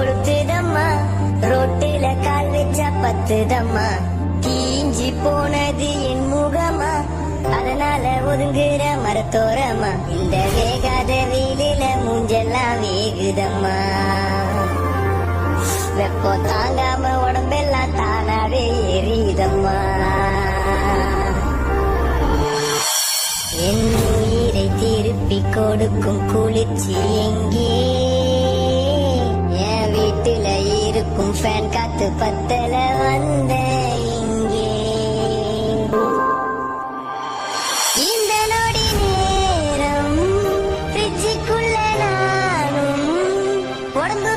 கொளுத்துதம்மா, ரோட்டுல கால் வச்சா பத்துதம்மா, தீஞ்சி போனது என் முகமா, அதனால ஒதுங்குற மரத்தோரமா, இந்த வேகாத வெயிலில மூஞ்செல்லாம் வேகுதம்மா, வெப்பம் தாங்காம உடம்பெல்லாம் தானாவே எரியுதம்மா. என் உயிரை திருப்பி கொடுக்கும் குளிர்ச்சி எங்கே, என் வீட்டுல இருக்கும் ஃபேன் காத்து பத்தல வந்த இங்கே, இந்த நொடி நேரம் ஃப்ரிட்ஜுக்குள்ள நானும் உடம்பு